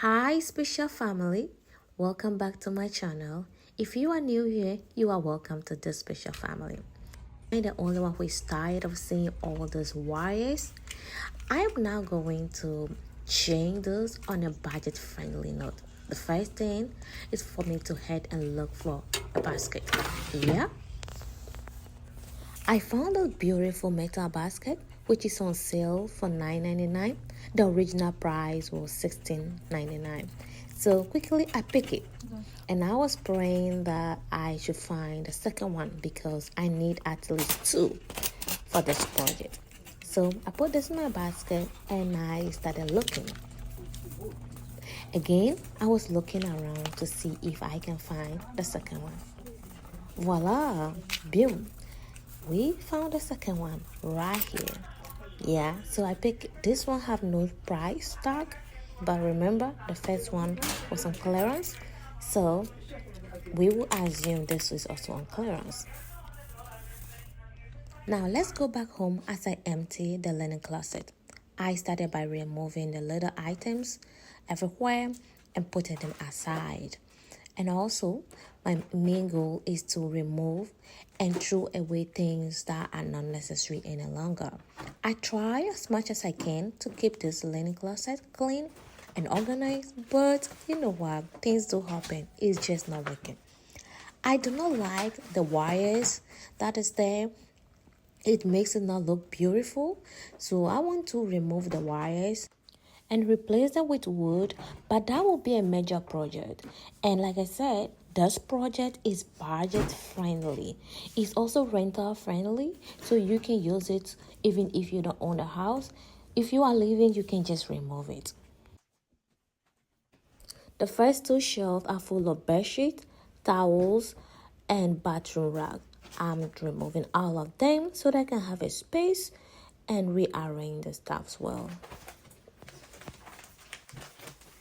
Hi special family, welcome back to my channel. If you are new here, you are welcome to this special family. I'm the only one who is tired of seeing all those wires. I am now going to change those on a budget friendly note. The first thing is for me to head and look for a basket. Yeah, I found a beautiful metal basket which is on sale for $9.99. The original price was $16.99. So quickly I pick it. And I was praying that I should find the second one because I need at least two for this project. So I put this in my basket and I started looking. Again, I was looking around to see if I can find the second one. Voila! Boom! We found the second one right here. Yeah, so I picked this one, have no price tag, but remember the first one was on clearance, so we will assume this is also on clearance. Now let's go back home as I empty the linen closet. I started by removing the little items everywhere and putting them aside. And also, my main goal is to remove and throw away things that are not necessary any longer. I try as much as I can to keep this linen closet clean and organized, but you know what? Things do happen. It's just not working. I do not like the wires that is there. It makes it not look beautiful. So I want to remove the wires and replace them with wood, but that will be a major project. And like I said, this project is budget friendly. It's also rental friendly, so you can use it even if you don't own a house. If you are living, you can just remove it. The first two shelves are full of bedsheets, towels, and bathroom rack. I'm removing all of them so that I can have a space and rearrange the stuff well.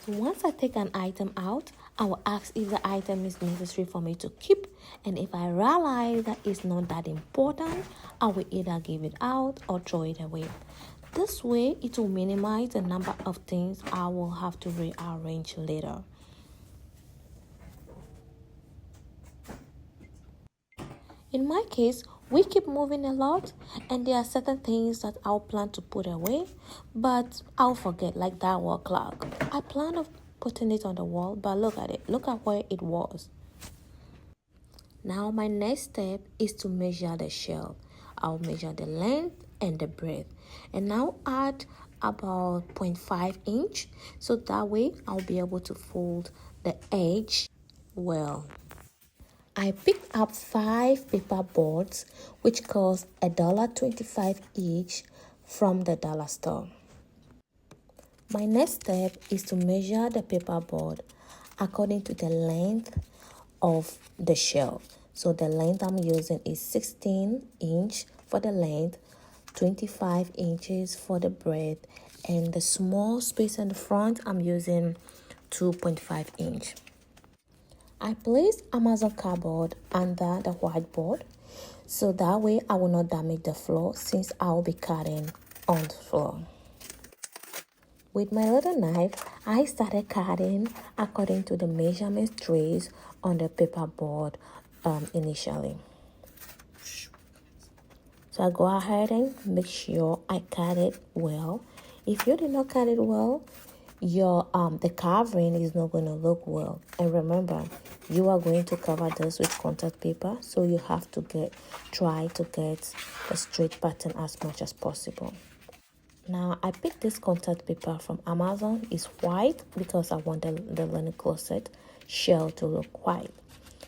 Once I take an item out, I will ask if the item is necessary for me to keep, and if I realize that it's not that important, I will either give it out or throw it away. This way, it will minimize the number of things I will have to rearrange later. In my case, we keep moving a lot, and there are certain things that I'll plan to put away, but I'll forget, like that wall clock. I plan of putting it on the wall, but look at it. Look at where it was. Now my next step is to measure the shelf. I'll measure the length and the breadth, and now add about 0.5 inch, so that way I'll be able to fold the edge well. I picked up 5 paper boards which cost $1.25 each from the dollar store. My next step is to measure the paper board according to the length of the shelf. So the length I'm using is 16 inch for the length, 25 inches for the breadth, and the small space in the front I'm using 2.5 inch. I placed Amazon cardboard under the whiteboard so that way I will not damage the floor since I will be cutting on the floor. With my little knife, I started cutting according to the measurement trays on the paper board initially. So I go ahead and make sure I cut it well. If you did not cut it well, your the covering is not going to look well. And remember, you are going to cover this with contact paper, so you have to try to get a straight pattern as much as possible. Now I picked this contact paper from Amazon. It's white because I want the linen closet shell to look white.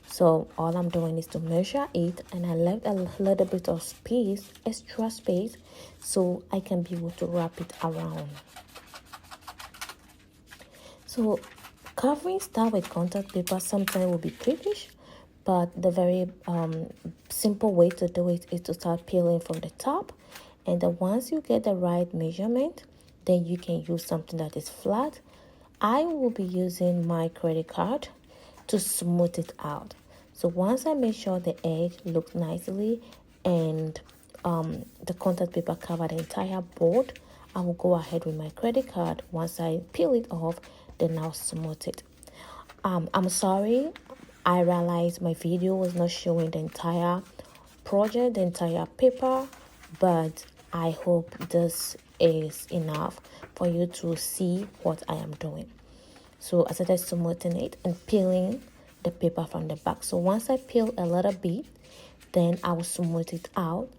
So all I'm doing is to measure it, and I left a little bit of space, extra space, so I can be able to wrap it around. So covering stuff with contact paper sometimes will be trickish, but the very simple way to do it is to start peeling from the top, and then once you get the right measurement, then you can use something that is flat. I will be using my credit card to smooth it out. So once I make sure the edge looks nicely and the contact paper cover the entire board, I will go ahead with my credit card. Once I peel it off, then I'll smooth it. I'm sorry, I realized my video was not showing the entire project, the entire paper, but I hope this is enough for you to see what I am doing. So I started smoothing it and peeling the paper from the back. So once I peel a little bit, then I will smooth it out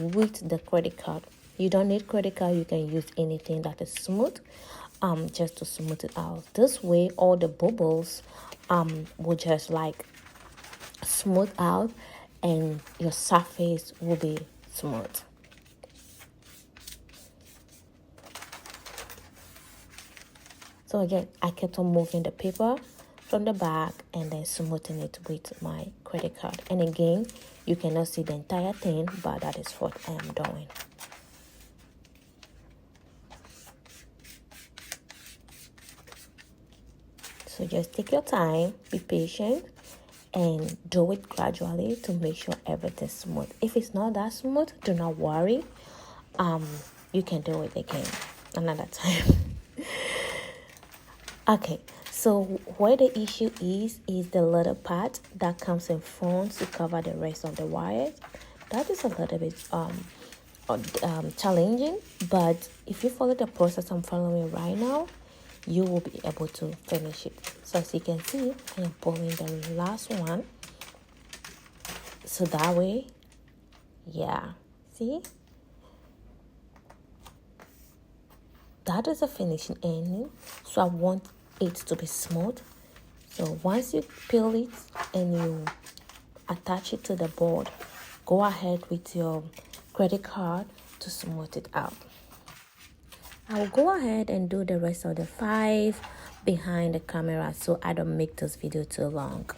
with the credit card. You don't need credit card, you can use anything that is smooth, just to smooth it out. This way all the bubbles will just like smooth out and your surface will be smooth. So again, I kept on moving the paper from the back and then smoothing it with my credit card. And again, you cannot see the entire thing, but that is what I am doing. So just take your time, be patient, and do it gradually to make sure everything's smooth. If it's not that smooth, do not worry. You can do it again another time. Okay, so where the issue is the little part that comes in front to cover the rest of the wires. That is a little bit challenging, but if you follow the process I'm following right now, you will be able to finish it. So as you can see, I am pulling the last one, so that way, yeah, see, that is a finishing ending. So I want it to be smooth. So once you peel it and you attach it to the board, go ahead with your credit card to smooth it out. I will go ahead and do the rest of the 5 behind the camera so I don't make this video too long.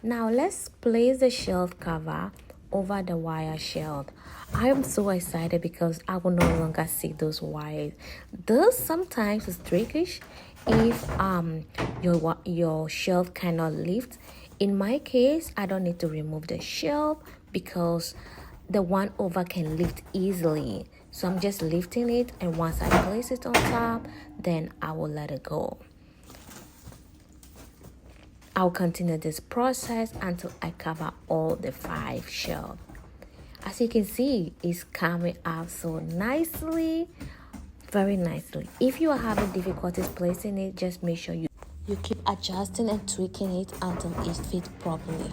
Now let's place the shelf cover over the wire shelf. I am so excited because I will no longer see those wires. This sometimes is trickish if your shelf cannot lift. In my case, I don't need to remove the shelf because the one over can lift easily. So I'm just lifting it, and once I place it on top, then I will let it go. I'll continue this process until I cover all the 5 shelves. As you can see, it's coming out so nicely, very nicely. If you are having difficulties placing it, just make sure you keep adjusting and tweaking it until it fits properly.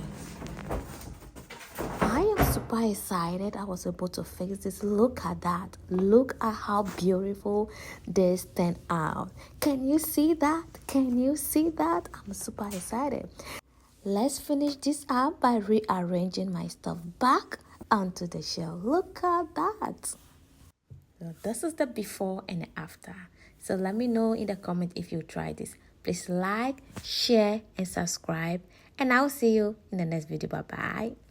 I am super excited I was able to fix this. Look at that. Look at how beautiful this turned out. Can you see that? Can you see that? I'm super excited. Let's finish this up by rearranging my stuff back onto the shelf. Look at that. So this is the before and after. So let me know in the comment if you try this. Please like, share, and subscribe. And I'll see you in the next video. Bye-bye.